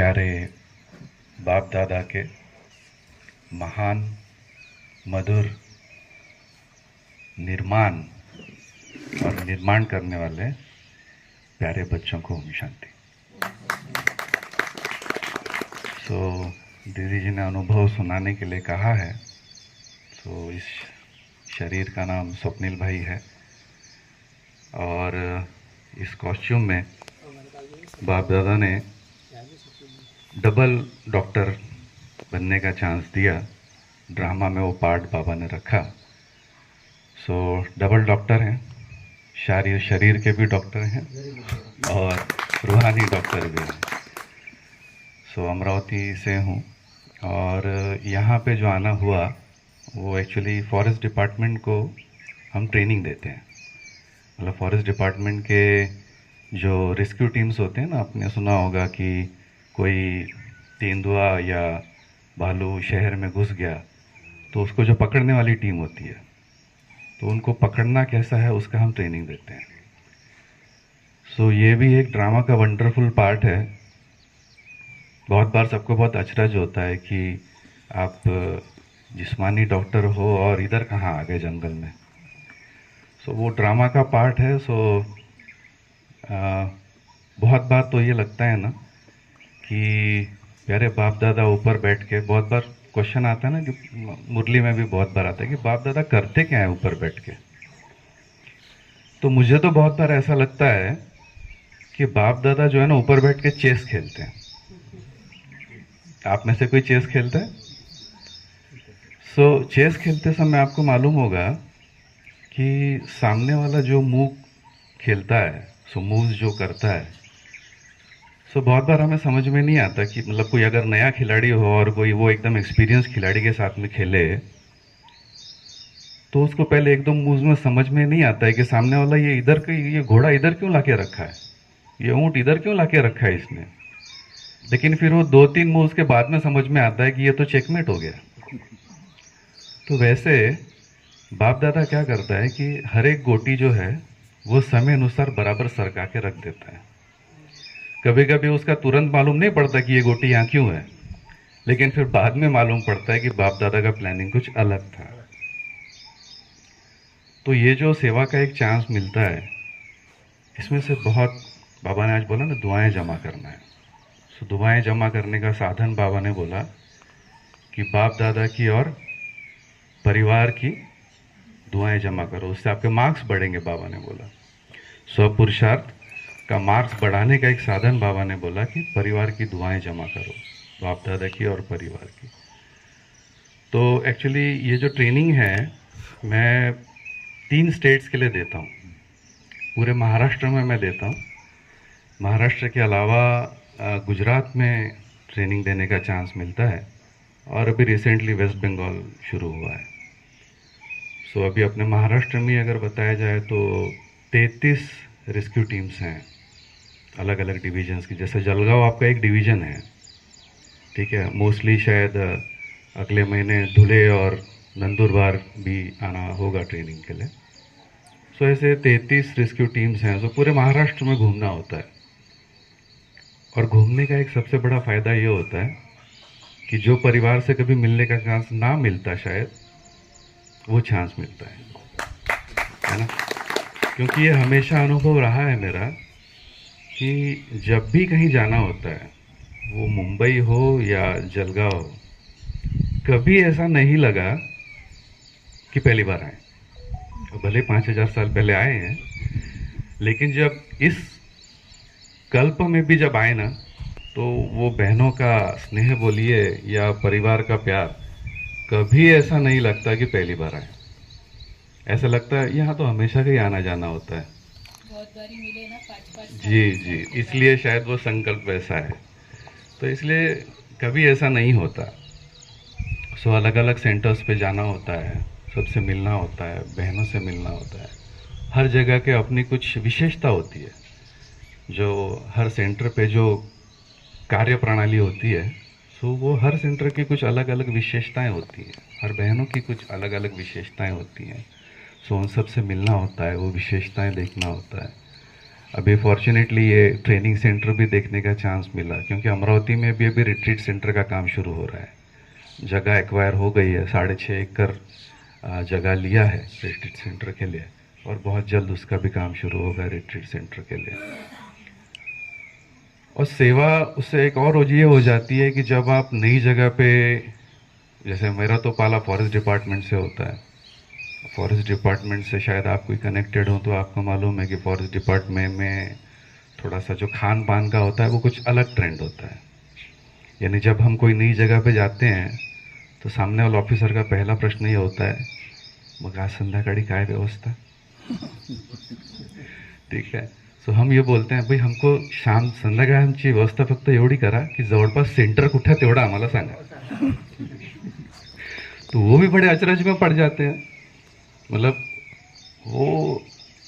प्यारे बाप दादा के महान मधुर निर्माण और निर्माण करने वाले प्यारे बच्चों को ओम शांति। तो दीदी जी ने अनुभव सुनाने के लिए कहा है। तो इस शरीर का नाम स्वप्निल भाई है और इस कॉस्ट्यूम में बाप दादा ने डबल डॉक्टर बनने का चांस दिया। ड्रामा में वो पार्ट बाबा ने रखा। सो डबल डॉक्टर हैं, शरीर के भी डॉक्टर हैं और रूहानी डॉक्टर भी हैं। सो अमरावती से हूँ और यहाँ पे जो आना हुआ वो एक्चुअली फॉरेस्ट डिपार्टमेंट को हम ट्रेनिंग देते हैं। मतलब फॉरेस्ट डिपार्टमेंट के जो रेस्क्यू टीम्स होते हैं ना, आपने सुना होगा कि कोई तेंदुआ या भालू शहर में घुस गया तो उसको जो पकड़ने वाली टीम होती है, तो उनको पकड़ना कैसा है उसका हम ट्रेनिंग देते हैं। सो ये भी एक ड्रामा का वंडरफुल पार्ट है। बहुत बार सबको बहुत अचरज होता है कि आप जिस्मानी डॉक्टर हो और इधर कहाँ आ गए जंगल में। सो वो ड्रामा का पार्ट है। सो बहुत बार तो ये लगता है ना कि प्यारे बाप दादा ऊपर बैठ के, बहुत बार क्वेश्चन आता है ना कि मुरली में भी बहुत बार आता है कि बाप दादा करते क्या है ऊपर बैठ के। तो मुझे तो बहुत बार ऐसा लगता है कि बाप दादा जो है ना ऊपर बैठ के चेस खेलते हैं। आप में से कोई चेस खेलता है? सो चेस खेलते समय आपको मालूम होगा कि सामने वाला जो मूव खेलता है, सो मूव्स जो करता है, सो बहुत बार हमें समझ में नहीं आता कि मतलब कोई अगर नया खिलाड़ी हो और कोई वो एकदम एक्सपीरियंस खिलाड़ी के साथ में खेले तो उसको पहले एकदम मूव्स में समझ में नहीं आता है कि सामने वाला ये घोड़ा इधर क्यों लाके रखा है, ये ऊंट इधर क्यों लाके रखा है इसने। लेकिन फिर वो 2-3 मूव्स के बाद में समझ में आता है कि ये तो चेकमेट हो गया। तो वैसे बाप दादा क्या करता है कि हर एक गोटी जो है वो समय अनुसार बराबर सरका के रख देता है। कभी कभी उसका तुरंत मालूम नहीं पड़ता कि ये गोटी यहाँ क्यों है, लेकिन फिर बाद में मालूम पड़ता है कि बाप दादा का प्लानिंग कुछ अलग था। तो ये जो सेवा का एक चांस मिलता है, इसमें से बहुत, बाबा ने आज बोला ना दुआएं जमा करना है। तो दुआएं जमा करने का साधन बाबा ने बोला कि बाप दादा की और परिवार की दुआएं जमा करो, उससे आपके मार्क्स बढ़ेंगे। बाबा ने बोला स्वपुरुषार्थ का मार्क्स बढ़ाने का एक साधन बाबा ने बोला कि परिवार की दुआएं जमा करो, बाप दादा की और परिवार की। तो एक्चुअली ये जो ट्रेनिंग है मैं 3 स्टेट्स के लिए देता हूँ। पूरे महाराष्ट्र में मैं देता हूँ। महाराष्ट्र के अलावा गुजरात में ट्रेनिंग देने का चांस मिलता है और अभी रिसेंटली वेस्ट बंगाल शुरू हुआ है। सो अभी अपने महाराष्ट्र में अगर बताया जाए तो 33 रेस्क्यू टीम्स हैं अलग अलग डिवीजन्स की। जैसे जलगांव आपका एक डिवीज़न है, ठीक है। मोस्टली शायद अगले महीने धुले और नंदुरबार भी आना होगा ट्रेनिंग के लिए। सो ऐसे 33 रेस्क्यू टीम्स हैं। सो पूरे महाराष्ट्र में घूमना होता है और घूमने का एक सबसे बड़ा फ़ायदा ये होता है कि जो परिवार से कभी मिलने का चांस ना मिलता, शायद वो चांस मिलता है ना। क्योंकि ये हमेशा अनुभव रहा है मेरा कि जब भी कहीं जाना होता है, वो मुंबई हो या जलगांव, कभी ऐसा नहीं लगा कि पहली बार आए। भले 5000 साल पहले आए हैं, लेकिन जब इस कल्प में भी जब आए ना, तो वो बहनों का स्नेह बोलिए या परिवार का प्यार, कभी ऐसा नहीं लगता कि पहली बार आए। ऐसा लगता है यहाँ तो हमेशा का ही आना जाना होता है। बहुत बारी मिले ना, 5-5 जी जी, इसलिए शायद वो संकल्प वैसा है। तो इसलिए कभी ऐसा नहीं होता। सो अलग अलग सेंटर्स पे जाना होता है, सबसे मिलना होता है, बहनों से मिलना होता है। हर जगह के अपनी कुछ विशेषता होती है। जो हर सेंटर पे जो कार्य प्रणाली होती है, सो वो हर सेंटर की कुछ अलग अलग विशेषताएं होती हैं। हर बहनों की कुछ अलग अलग विशेषताएं होती हैं। सो उन सब से मिलना होता है, वो विशेषताएं देखना होता है। अभी फॉर्चुनेटली ये ट्रेनिंग सेंटर भी देखने का चांस मिला, क्योंकि अमरावती में भी अभी रिट्रीट सेंटर का काम शुरू हो रहा है। जगह एक्वायर हो गई है, 6.5 एकड़ जगह लिया है रिट्रीट सेंटर के लिए, और बहुत जल्द उसका भी काम शुरू होगा रिट्रीट सेंटर के लिए। और सेवा उससे एक और ये हो जाती है कि जब आप नई जगह पे, जैसे मेरा तो पाला फॉरेस्ट डिपार्टमेंट से होता है, फॉरेस्ट डिपार्टमेंट से शायद आप कोई कनेक्टेड हो तो आपको मालूम है कि फॉरेस्ट डिपार्टमेंट में थोड़ा सा जो खान पान का होता है वो कुछ अलग ट्रेंड होता है। यानी जब हम कोई नई जगह पे जाते हैं तो सामने वाला ऑफिसर का पहला प्रश्न ये होता है, मग आज संध्याकाळी काय व्यवस्था। ठीक है, सो हम ये बोलते हैं भाई हमको संध्याकाळी आमची व्यवस्था फक्त एवढी करा की जवळपास सेंटर कुठं आहे तेवढं आम्हाला सांगा। तो वो भी बड़े अचरज में पड़ जाते हैं। मतलब वो,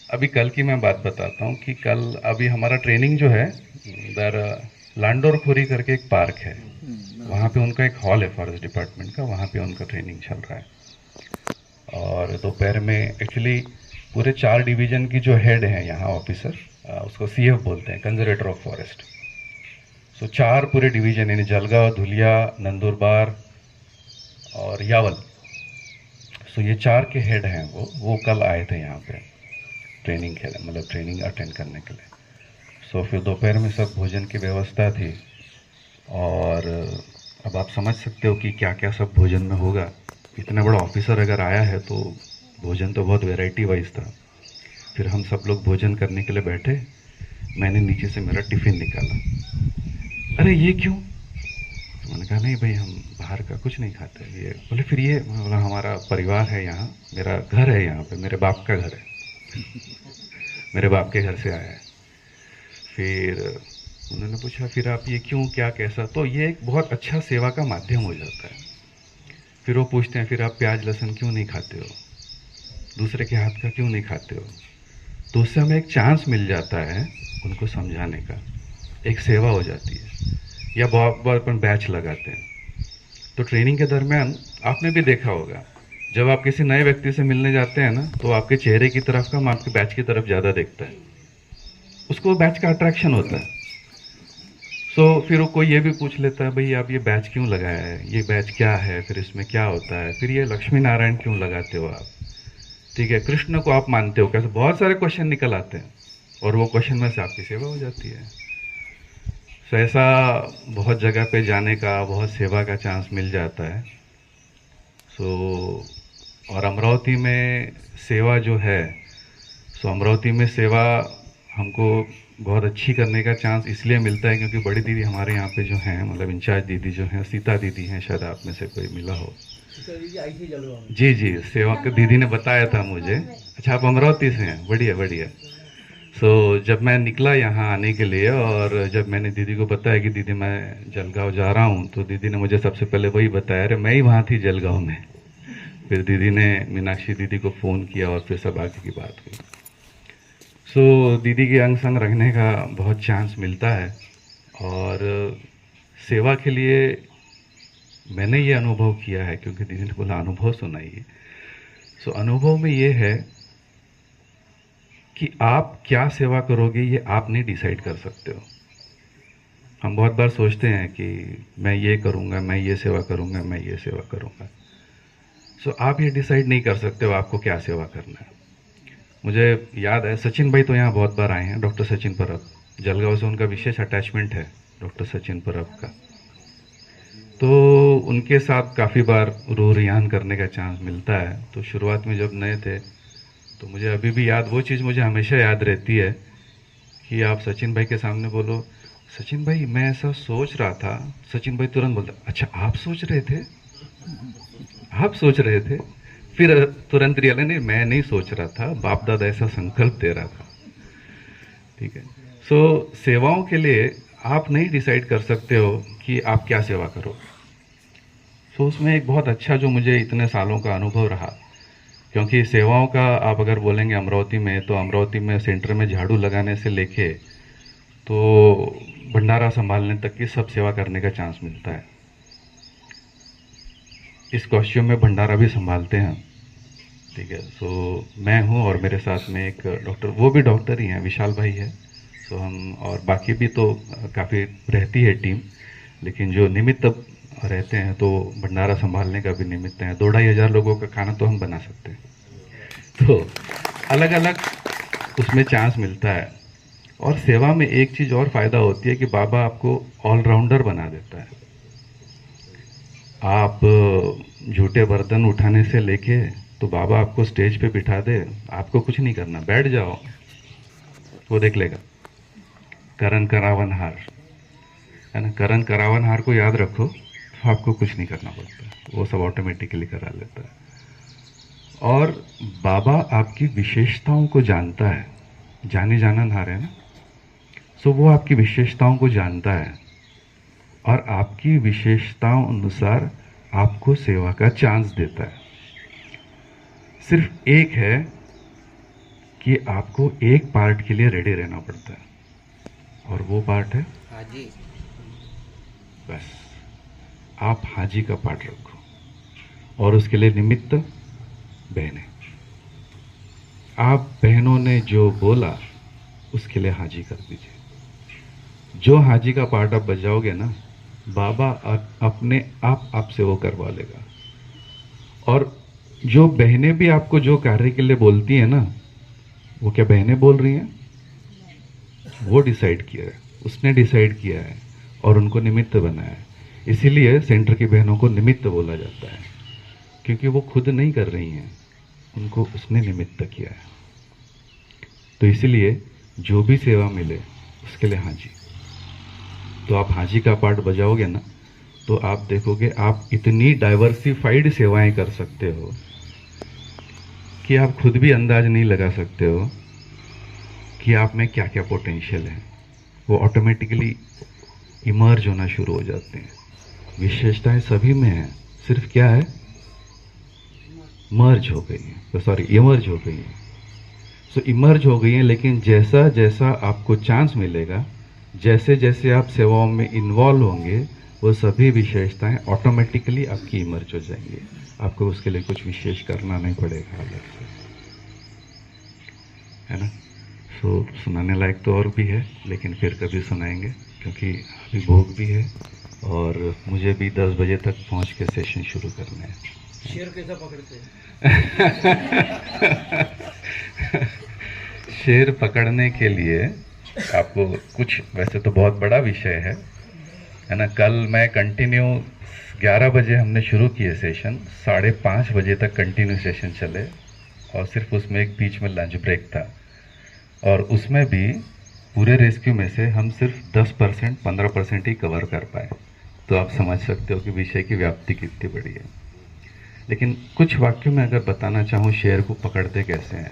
अभी कल की मैं बात बताता हूँ कि कल अभी हमारा ट्रेनिंग जो है इधर लांडोर खोरी करके एक पार्क है, वहाँ पे उनका एक हॉल है फॉरेस्ट डिपार्टमेंट का, वहाँ पे उनका ट्रेनिंग चल रहा है। और दोपहर में एक्चुअली पूरे 4 डिवीजन की जो हेड हैं यहाँ ऑफिसर, उसको सीएफ बोलते हैं, कंजर्वेटर ऑफ फॉरेस्ट। सो 4 पूरे डिवीजन यानी जलगांव, धुलिया, नंदुरबार और यावल, सो ये 4 के हेड हैं वो कल आए थे यहाँ पे ट्रेनिंग के लिए, मतलब ट्रेनिंग अटेंड करने के लिए। सो फिर दोपहर में सब भोजन की व्यवस्था थी, और अब आप समझ सकते हो कि क्या क्या सब भोजन में होगा। इतना बड़ा ऑफिसर अगर आया है तो भोजन तो बहुत वैरायटी वाइज था। फिर हम सब लोग भोजन करने के लिए बैठे, मैंने नीचे से मेरा टिफ़िन निकाला। अरे ये क्यों? तो मैंने कहा नहीं भाई हम बाहर का कुछ नहीं खाते। ये बोले फिर ये, मैं बोला हमारा परिवार है यहाँ, मेरा घर है यहाँ पे, मेरे बाप का घर है, मेरे बाप के घर से आया है। फिर उन्होंने पूछा फिर आप ये क्यों, क्या कैसा? तो ये एक बहुत अच्छा सेवा का माध्यम हो जाता है। फिर वो पूछते हैं फिर आप प्याज लहसुन क्यों नहीं खाते हो, दूसरे के हाथ का क्यों नहीं खाते हो? तो उससे हमें एक चांस मिल जाता है उनको समझाने का, एक सेवा हो जाती है। या बहुत बार अपन बैच लगाते हैं, तो ट्रेनिंग के दरमियान आपने भी देखा होगा, जब आप किसी नए व्यक्ति से मिलने जाते हैं ना, तो आपके चेहरे की तरफ कम आपके बैच की तरफ ज़्यादा देखता है, उसको बैच का अट्रैक्शन होता है। सो फिर वो कोई ये भी पूछ लेता है भाई आप ये बैच क्यों लगाया है, ये बैच क्या है, फिर इसमें क्या होता है, फिर ये लक्ष्मी नारायण क्यों लगाते हो आप, ठीक है, कृष्ण को आप मानते हो कैसे, बहुत सारे क्वेश्चन निकल आते हैं, और वो क्वेश्चन में से आपकी सेवा हो जाती है। सो ऐसा बहुत जगह पे जाने का, बहुत सेवा का चांस मिल जाता है। सो और अमरावती में सेवा जो है, सो अमरावती में सेवा हमको बहुत अच्छी करने का चांस इसलिए मिलता है क्योंकि बड़ी दीदी हमारे यहाँ पे जो हैं, मतलब इंचार्ज दीदी जो हैं, सीता दीदी हैं, शायद आप में से कोई मिला हो। जी जी, सेवा के दीदी ने बताया था मुझे। अच्छा आप अमरावती से हैं, बढ़िया बढ़िया। सो जब मैं निकला यहाँ आने के लिए, और जब मैंने दीदी को बताया कि दीदी मैं जलगांव जा रहा हूँ, तो दीदी ने मुझे सबसे पहले वही बताया, अरे मैं ही वहाँ थी जलगांव में। फिर दीदी ने मीनाक्षी दीदी को फ़ोन किया और फिर सब आगे की बात हुई। सो दीदी के अंग संग रखने का बहुत चांस मिलता है, और सेवा के लिए मैंने ये अनुभव किया है, क्योंकि दीदी ने बोला अनुभव सुनाइए। सो अनुभव में ये है कि आप क्या सेवा करोगे ये आप नहीं डिसाइड कर सकते हो। हम बहुत बार सोचते हैं कि मैं ये करूँगा, मैं ये सेवा करूँगा, मैं ये सेवा करूँगा। सो आप ये डिसाइड नहीं कर सकते हो आपको क्या सेवा करना है। मुझे याद है सचिन भाई तो यहाँ बहुत बार आए हैं, डॉक्टर सचिन परब, जलगांव से उनका विशेष अटैचमेंट है डॉक्टर सचिन परब का, तो उनके साथ काफ़ी बार रू रियान करने का चांस मिलता है। तो शुरुआत में जब नए थे तो मुझे अभी भी याद, वो चीज़ मुझे हमेशा याद रहती है कि आप सचिन भाई के सामने बोलो, सचिन भाई मैं ऐसा सोच रहा था, सचिन भाई तुरंत बोलता अच्छा आप सोच रहे थे, आप सोच रहे थे, फिर तुरंत रियल नहीं, मैं नहीं सोच रहा था, बाप दादा ऐसा संकल्प दे रहा था। ठीक है, सो सेवाओं के लिए आप नहीं डिसाइड कर सकते हो कि आप क्या सेवा करो। सो उसमें एक बहुत अच्छा जो मुझे इतने सालों का अनुभव रहा, क्योंकि सेवाओं का आप अगर बोलेंगे अमरावती में, तो अमरावती में सेंटर में झाड़ू लगाने से लेके तो भंडारा संभालने तक की सब सेवा करने का चांस मिलता है। इस कॉस्ट्यूम में भंडारा भी संभालते हैं, ठीक है। सो मैं हूँ और मेरे साथ में एक डॉक्टर, वो भी डॉक्टर ही हैं, विशाल भाई है, सो हम और बाकी भी तो काफ़ी रहती है टीम, लेकिन जो निमित्त रहते हैं तो भंडारा संभालने का भी निमित्त है। 2-2,500 लोगों का खाना तो हम बना सकते हैं। तो अलग अलग उसमें चांस मिलता है। और सेवा में एक चीज़ और फ़ायदा होती है कि बाबा आपको ऑलराउंडर बना देता है। आप झूठे बर्तन उठाने से लेके तो बाबा आपको स्टेज पे बिठा दे, आपको कुछ नहीं करना, बैठ जाओ, वो देख लेगा। करण करावन हार, है ना, करण करावन हार को याद रखो, तो आपको कुछ नहीं करना पड़ता, वो सब ऑटोमेटिकली करा लेता है। और बाबा आपकी विशेषताओं को जानता है, जाने जानन हार है ना, सो वो आपकी विशेषताओं को जानता है और आपकी विशेषताओं अनुसार आपको सेवा का चांस देता है। सिर्फ एक है कि आपको एक पार्ट के लिए रेडी रहना पड़ता है, और वो पार्ट है हाजी। बस आप हाजी का पार्ट रखो, और उसके लिए निमित्त बहनें। आप बहनों ने जो बोला उसके लिए हाजी कर दीजिए। जो हाजी का पार्ट आप बजाओगे ना, बाबा अपने आप आपसे वो करवा लेगा। और जो बहनें भी आपको जो कार्य के लिए बोलती हैं ना, वो क्या बहनें बोल रही हैं? वो डिसाइड किया है, उसने डिसाइड किया है और उनको निमित्त बनाया है। इसीलिए सेंटर की बहनों को निमित्त बोला जाता है, क्योंकि वो खुद नहीं कर रही हैं, उनको उसने निमित्त किया है। तो इसीलिए जो भी सेवा मिले उसके लिए हाजी। तो आप हाजी का पार्ट बजाओगे ना, तो आप देखोगे आप इतनी डाइवर्सिफाइड सेवाएं कर सकते हो कि आप खुद भी अंदाज नहीं लगा सकते हो कि आप में क्या क्या पोटेंशियल है। वो ऑटोमेटिकली इमर्ज होना शुरू हो जाते हैं। विशेषताएं सभी में हैं, सिर्फ क्या है, मर्ज हो गई है, सॉरी इमर्ज हो गई है। सो इमर्ज हो गई है, लेकिन जैसा जैसा आपको चांस मिलेगा, जैसे जैसे आप सेवाओं में इन्वॉल्व होंगे, वो सभी विशेषताएं ऑटोमेटिकली आपकी इमर्ज हो जाएंगी। आपको उसके लिए कुछ विशेष करना नहीं पड़ेगा अलग से, है ना। सो सुनाने लायक तो और भी है, लेकिन फिर कभी सुनाएंगे, क्योंकि अभी भोग भी है और मुझे भी 10 बजे तक पहुंच के सेशन शुरू करना है। शेर कैसा पकड़ते हैं? शेर पकड़ने के लिए आपको कुछ, वैसे तो बहुत बड़ा विषय है ना। कल मैं कंटिन्यू 11 बजे हमने शुरू किए सेशन, 5:30 बजे तक कंटिन्यू सेशन चले, और सिर्फ उसमें एक बीच में लंच ब्रेक था, और उसमें भी पूरे रेस्क्यू में से हम सिर्फ 10% 15% ही कवर कर पाए। तो आप समझ सकते हो कि विषय की व्याप्ति कितनी बड़ी है। लेकिन कुछ वाक्यों में अगर बताना चाहूँ शेर को पकड़ते कैसे हैं,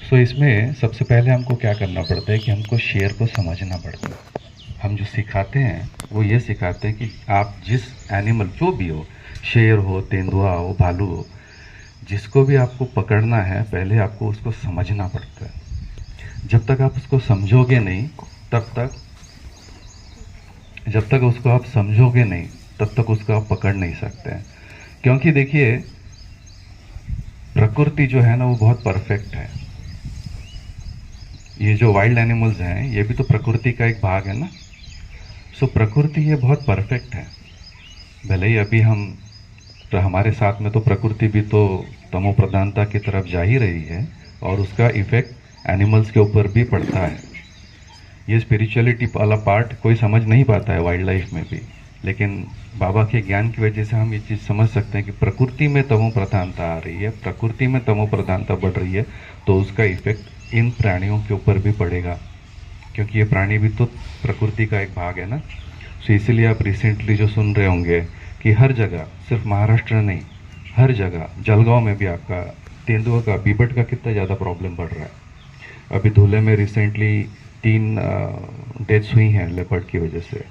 तो इसमें सबसे पहले हमको क्या करना पड़ता है कि हमको शेर को समझना पड़ता है। हम जो सिखाते हैं वो ये सिखाते हैं कि आप जिस एनिमल, जो भी हो, शेर हो, तेंदुआ हो, भालू हो, जिसको भी आपको पकड़ना है, पहले आपको उसको समझना पड़ता है। जब तक आप उसको समझोगे नहीं, जब तक उसको आप समझोगे नहीं, तब तक उसको आप पकड़ नहीं सकते हैं। क्योंकि देखिए, प्रकृति जो है ना, वो बहुत परफेक्ट है। ये जो वाइल्ड एनिमल्स हैं, ये भी तो प्रकृति का एक भाग है ना। सो प्रकृति ये बहुत परफेक्ट है। भले ही अभी तो हमारे साथ में तो प्रकृति भी तो तमो प्रधानता की तरफ जा ही रही है, और उसका इफेक्ट एनिमल्स के ऊपर भी पड़ता है। ये स्पिरिचुअलिटी वाला पार्ट कोई समझ नहीं पाता है वाइल्ड लाइफ में भी, लेकिन बाबा के ज्ञान की वजह से हम ये चीज़ समझ सकते हैं कि प्रकृति में तमो प्रधानता आ रही है, प्रकृति में तमो प्रधानता बढ़ रही है, तो उसका इफेक्ट इन प्राणियों के ऊपर भी पड़ेगा, क्योंकि ये प्राणी भी तो प्रकृति का एक भाग है ना। सो इसीलिए आप रिसेंटली जो सुन रहे होंगे कि हर जगह, सिर्फ महाराष्ट्र नहीं, हर जगह, जलगांव में भी आपका तेंदुआ का, बीबट का कितना ज़्यादा प्रॉब्लम बढ़ रहा है। अभी धुले में रिसेंटली 3 डेथ्स हुई हैं लेपर्ड की वजह से।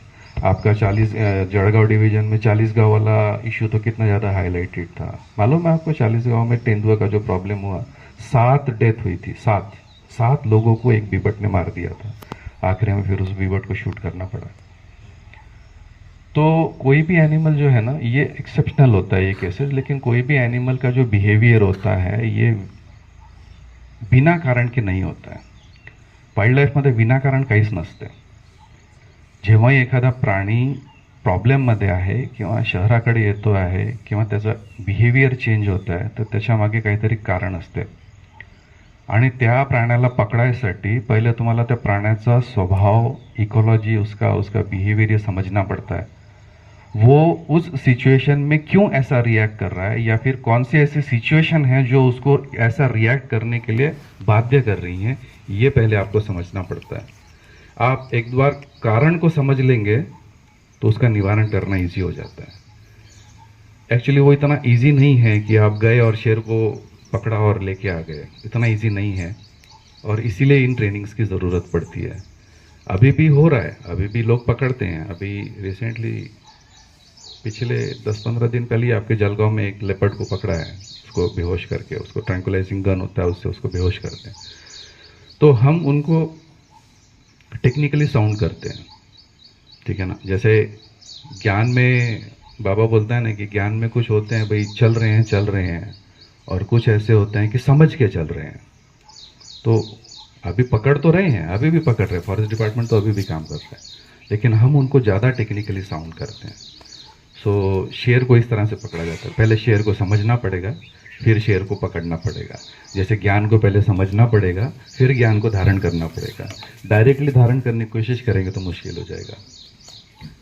आपका 40 जड़गांव डिवीजन में 40 गांव वाला इशू तो कितना ज़्यादा हाईलाइटेड था। मालूम है आपको, 40 गांव में तेंदुआ का जो प्रॉब्लम हुआ, 7 डेथ हुई थी। 7 लोगों को एक बीबट ने मार दिया था। आखिर में फिर उस बीबट को शूट करना पड़ा। तो कोई भी एनिमल जो है ना, ये एक्सेप्शनल होता है ये केसेस, लेकिन कोई भी एनिमल का जो बिहेवियर होता है, ये बिना कारण के नहीं होता है। वाईल्ड लाईफमध्ये विनाकारण काहीच नसते. जेव्हाही एखादा प्राणी प्रॉब्लेममध्ये आहे किंवा शहराकडे येतो आहे किंवा त्याचं बिहेवियर चेंज होतं आहे, तर त्याच्यामागे काहीतरी कारण असते. आणि त्या प्राण्याला पकड़ायसाठी पहले तुम्हाला त्या प्राण्याचा स्वभाव, इकोलॉजी, उसका उसका बिहेवियर ये समझना पड़ता है. वो उस सिचुएशन में क्यों ऐसा रिएक्ट कर रहा है, या फिर कौन सी ऐसी सिचुएशन है जो उसको ऐसा रिएक्ट करने के लिए बाध्य कर रही हैं, ये पहले आपको समझना पड़ता है. आप एक बार कारण को समझ लेंगे तो उसका निवारण करना इजी हो जाता है. एक्चुअली वो इतना इजी नहीं है कि आप गए और शेर को पकड़ा और लेके आ गए. इतना इजी नहीं है, और इसीलिए इन ट्रेनिंग्स की ज़रूरत पड़ती है. अभी भी हो रहा है, अभी भी लोग पकड़ते हैं. अभी रिसेंटली पिछले 10-15 दिन पहले ही आपके जलगांव में एक लेपर्ड को पकड़ा है, उसको बेहोश करके. उसको ट्रैंकुलाइजिंग गन होता है, उससे उसको बेहोश करते हैं. तो हम उनको टेक्निकली साउंड करते हैं, ठीक है ना. जैसे ज्ञान में बाबा बोलता है ना कि ज्ञान में कुछ होते हैं भाई चल रहे हैं, और कुछ ऐसे होते हैं कि समझ के चल रहे हैं. तो अभी पकड़ तो रहे हैं, अभी भी पकड़ रहे हैं, फॉरेस्ट डिपार्टमेंट तो अभी भी काम कर रहा है, लेकिन हम उनको ज़्यादा टेक्निकली साउंड करते हैं. सो शेर को इस तरह से पकड़ा जाता है. पहले शेर को समझना पड़ेगा, फिर शेर को पकड़ना पड़ेगा. जैसे ज्ञान को पहले समझना पड़ेगा, फिर ज्ञान को धारण करना पड़ेगा. डायरेक्टली धारण करने की कोशिश करेंगे तो मुश्किल हो जाएगा.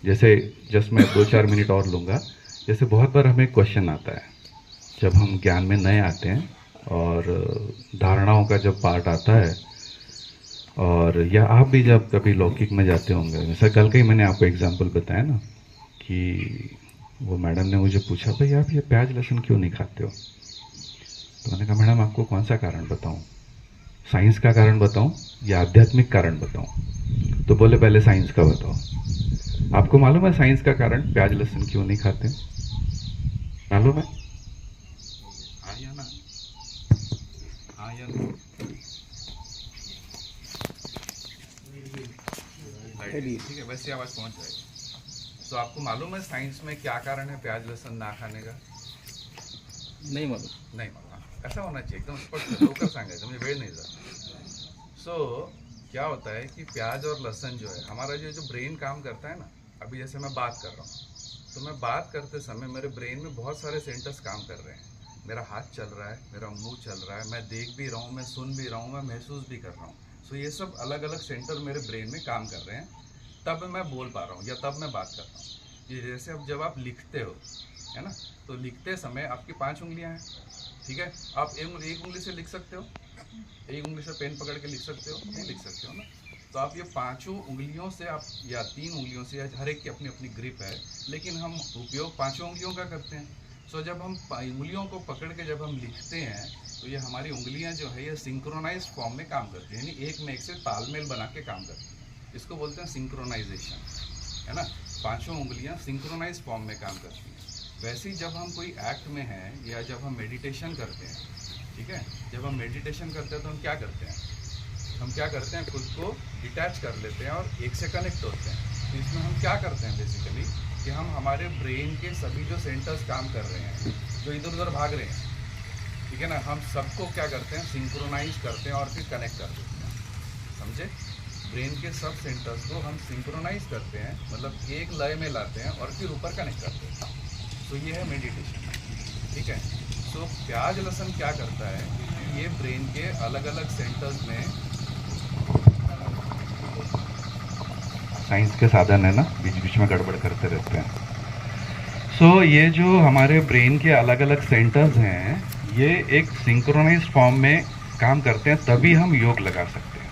जैसे जस्ट मैं 2-4 मिनट और लूँगा. जैसे बहुत बार हमें क्वेश्चन आता है जब हम ज्ञान में नए आते हैं, और धारणाओं का जब पार्ट आता है, और या आप भी जब कभी लौकिक में जाते होंगे. जैसे कल का ही मैंने आपको एग्जाम्पल बताया ना कि वो मैडम ने मुझे पूछा भाई आप ये प्याज लहसुन क्यों नहीं खाते हो. तो मैंने कहा मैडम आपको कौन सा कारण बताऊं, साइंस का कारण बताऊं या आध्यात्मिक कारण बताऊं. तो बोले पहले साइंस का बताओ. आपको मालूम है साइंस का कारण प्याज लहसुन क्यों नहीं खाते, मालूम है? हाँ या ना, हाँ या ना. ठीक है, वैसे आवाज पहुंच जाएगी. तो आपको मालूम है साइंस में क्या कारण है प्याज लहसुन ना खाने का? नहीं मालूम. नहीं मालूम. ऐसा होना चाहिए एकदम स्पष्ट लवकर सांगायचं, म्हणजे वेळ नाही जात. सो क्या होता है कि प्याज और लहसुन जो है, हमारा जो ब्रेन काम करता है ना, अभी जैसे मैं बात कर रहा हूँ, तो मैं बात करते समय मेरे ब्रेन में बहुत सारे सेंटर्स काम कर रहे हैं. मेरा हाथ चल रहा है, मेरा मुंह चल रहा है, मैं देख भी रहा हूँ, मैं सुन भी रहा हूँ, मैं महसूस भी कर रहा हूँ. सो ये सब अलग अलग सेंटर मेरे ब्रेन में काम कर रहे हैं, तब मैं बोल पा रहा हूँ या तब मैं बात कर रहा हूँ. ये जैसे अब जब आप लिखते हो, है ना, तो लिखते समय आपकी 5 उंगलियां हैं, ठीक है. आप एक उंगली से लिख सकते हो, एक उंगली से पेन पकड़ के लिख सकते हो, नहीं लिख सकते हो ना. तो आप ये 5 उंगलियों से आप, या 3 उंगलियों से, या हर एक की अपनी अपनी ग्रिप है, लेकिन हम उपयोग 5 उंगलियों का करते हैं. सो जब हम उंगलियों को पकड़ के जब हम लिखते हैं, तो ये हमारी उंगलियां जो है ये सिंक्रोनाइज फॉर्म में काम करती है, यानी एक में एक से तालमेल बना के काम करती है. इसको बोलते हैं सिंक्रोनाइजेशन, है ना. 5 उंगलियां सिंक्रोनाइज फॉर्म में काम करती हैं. वैसे ही जब हम कोई एक्ट में हैं या जब हम मेडिटेशन करते हैं, ठीक है, जब हम मेडिटेशन करते हैं तो हम क्या करते हैं, खुद को डिटैच कर लेते हैं और एक से कनेक्ट होते हैं. तो इसमें हम क्या करते हैं बेसिकली कि हम हमारे ब्रेन के सभी जो सेंटर्स काम कर रहे हैं, जो इधर उधर भाग रहे हैं, ठीक है ना, हम सबको क्या करते हैं, सिंक्रोनाइज करते हैं और फिर कनेक्ट कर देते हैं. समझे? ब्रेन के सब सेंटर्स को हम सिंक्रोनाइज करते हैं, मतलब एक लय में लाते हैं और फिर ऊपर कनेक्ट करते हैं. तो ये है मेडिटेशन, ठीक है. सो प्याज लहसुन क्या करता है, ये ब्रेन के अलग अलग सेंटर्स में, साइंस के साधन है ना, बीच बीच में गड़बड़ करते रहते हैं. सो ये जो हमारे ब्रेन के अलग अलग सेंटर्स हैं, ये एक सिंक्रोनाइज फॉर्म में काम करते हैं, तभी हम योग लगा सकते हैं,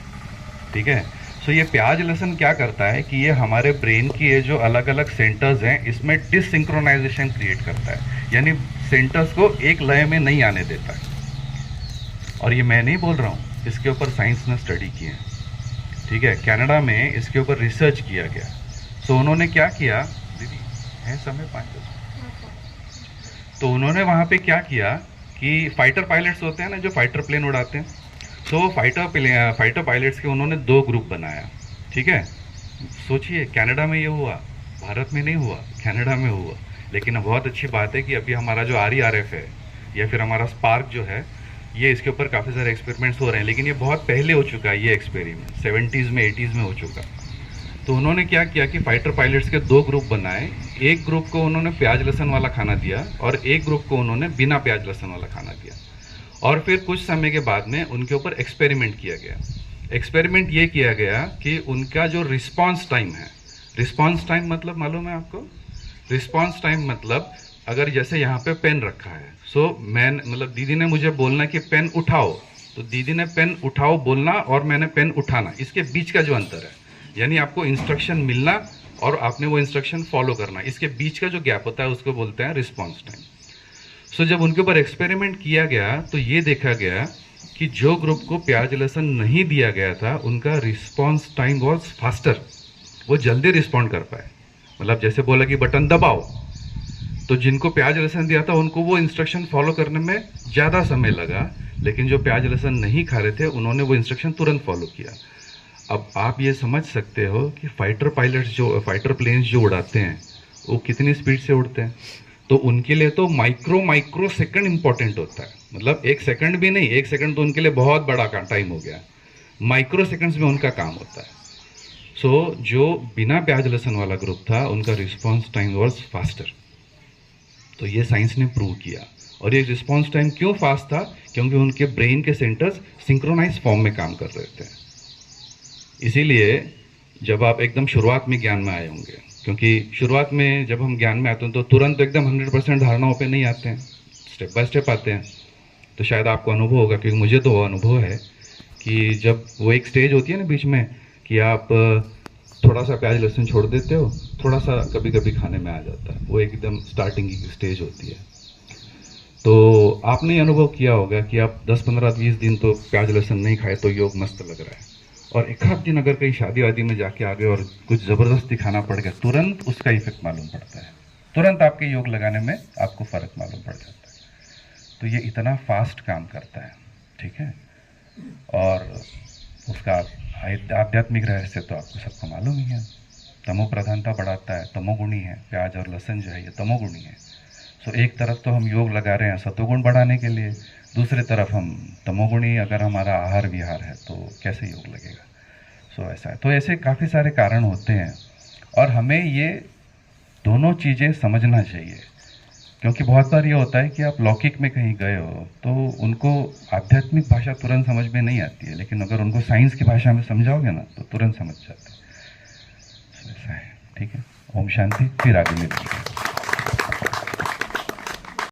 ठीक है. सो ये प्याज लहसुन क्या करता है कि ये हमारे ब्रेन की ये जो अलग अलग सेंटर्स हैं, इसमें डिससिंक्रोनाइजेशन क्रिएट करता है, यानी सेंटर्स को एक लय में नहीं आने देता है. और ये मैं नहीं बोल रहा हूँ, इसके ऊपर साइंस ने स्टडी की है, ठीक है. कनाडा में इसके ऊपर रिसर्च किया गया. सो उन्होंने क्या किया, दीदी है समय 5 तो उन्होंने वहाँ पे क्या किया कि फाइटर पायलट्स होते हैं ना, जो फाइटर प्लेन उड़ाते हैं, तो फाइटर पायलट्स के उन्होंने 2 ग्रुप बनाया, ठीक है. सोचिए कनाडा में ये हुआ, भारत में नहीं हुआ, कनाडा में हुआ. लेकिन बहुत अच्छी बात है कि अभी हमारा जो RERF है या फिर हमारा स्पार्क जो है, ये इसके ऊपर काफ़ी सारे एक्सपेरिमेंट्स हो रहे हैं, लेकिन ये बहुत पहले हो चुका है ये एक्सपेरिमेंट, 70s में 80s में हो चुका। तो उन्होंने क्या किया कि फाइटर पायलट्स के 2 ग्रुप बनाए। एक ग्रुप को उन्होंने प्याज लहसुन वाला खाना दिया और एक ग्रुप को उन्होंने बिना प्याज लहसुन वाला खाना दिया। और फिर कुछ समय के बाद में उनके ऊपर एक्सपेरिमेंट किया गया। एक्सपेरिमेंट ये किया गया कि उनका जो रिस्पॉन्स टाइम है, रिस्पॉन्स टाइम मतलब मालूम है आपको? रिस्पॉन्स टाइम मतलब अगर जैसे यहाँ पे पेन रखा है, मैं मतलब दीदी ने मुझे बोलना कि पेन उठाओ, तो दीदी ने पेन उठाओ बोलना और मैंने पेन उठाना, इसके बीच का जो अंतर है, यानी आपको इंस्ट्रक्शन मिलना और आपने वो इंस्ट्रक्शन फॉलो करना, इसके बीच का जो गैप होता है उसको बोलते हैं रिस्पॉन्स टाइम। जब उनके ऊपर एक्सपेरिमेंट किया गया तो ये देखा गया कि जो ग्रुप को प्याज लहसुन नहीं दिया गया था उनका रिस्पॉन्स टाइम वॉज फास्टर, वो जल्दी रिस्पॉन्ड कर पाए। मतलब जैसे बोला कि बटन दबाओ, तो जिनको प्याज लहसुन दिया था उनको वो इंस्ट्रक्शन फॉलो करने में ज़्यादा समय लगा, लेकिन जो प्याज लहसुन नहीं खा रहे थे उन्होंने वो इंस्ट्रक्शन तुरंत फॉलो किया। अब आप ये समझ सकते हो कि फाइटर पायलट्स जो फाइटर प्लेन्स जो उड़ाते हैं वो कितनी स्पीड से उड़ते हैं, तो उनके लिए तो माइक्रो सेकंड इंपॉर्टेंट होता है। मतलब 1 सेकंड भी नहीं, 1 सेकंड तो उनके लिए बहुत बड़ा टाइम हो गया, माइक्रो सेकंड्स में उनका काम होता है। जो बिना प्याज लहसुन वाला ग्रुप था उनका रिस्पॉन्स टाइम वॉज फास्टर। तो ये साइंस ने प्रूव किया। और ये रिस्पॉन्स टाइम क्यों फास्ट था? क्योंकि उनके ब्रेन के सेंटर्स सिंक्रोनाइज फॉर्म में काम कर रहे थे। इसीलिए जब आप एकदम शुरुआत में ज्ञान में आए होंगे, क्योंकि शुरुआत में जब हम ज्ञान में आते हैं तो तुरंत एकदम 100% धारणाओं पे नहीं आते हैं, स्टेप बाय स्टेप आते हैं। तो शायद आपको अनुभव होगा, क्योंकि मुझे तो वो अनुभव है कि जब वो एक स्टेज होती है ना बीच में कि आप थोड़ा सा प्याज लहसुन छोड़ देते हो, थोड़ा सा कभी कभी खाने में आ जाता है, वो एकदम स्टार्टिंग की स्टेज होती है। तो आपने ये अनुभव किया होगा कि आप 10, 15, 20 दिन तो प्याज लहसुन नहीं खाए तो योग मस्त लग रहा है, और एक आध दिन अगर कहीं शादी वादी में जाके आ गए और कुछ ज़बरदस्ती खाना पड़ गया, तुरंत उसका इफेक्ट मालूम पड़ता है, तुरंत आपके योग लगाने में आपको फ़र्क मालूम पड़ जाता है। तो ये इतना फास्ट काम करता है, ठीक है। और उसका आध्यात्मिक रहस्य तो आपको सबको मालूम ही है, तमो प्रधानता बढ़ाता है, तमोगुणी है। प्याज और लहसुन जो है ये तमोगुणी है। एक तरफ तो हम योग लगा रहे हैं सतोगुण बढ़ाने के लिए, दूसरी तरफ हम तमोगुणी अगर हमारा आहार विहार है तो कैसे योग लगेगा। ऐसा है। तो ऐसे काफ़ी सारे कारण होते हैं और हमें ये दोनों चीज़ें समझना चाहिए, क्योंकि बहुत बार ये होता है कि आप लौकिक में कहीं गए हो तो उनको आध्यात्मिक भाषा तुरंत समझ में नहीं आती है, लेकिन अगर उनको साइंस की भाषा में समझाओगे ना तो तुरंत समझ जाते हैं। ऐसा है, ठीक है। ओम शांति, फिर आगे मिलेंगे।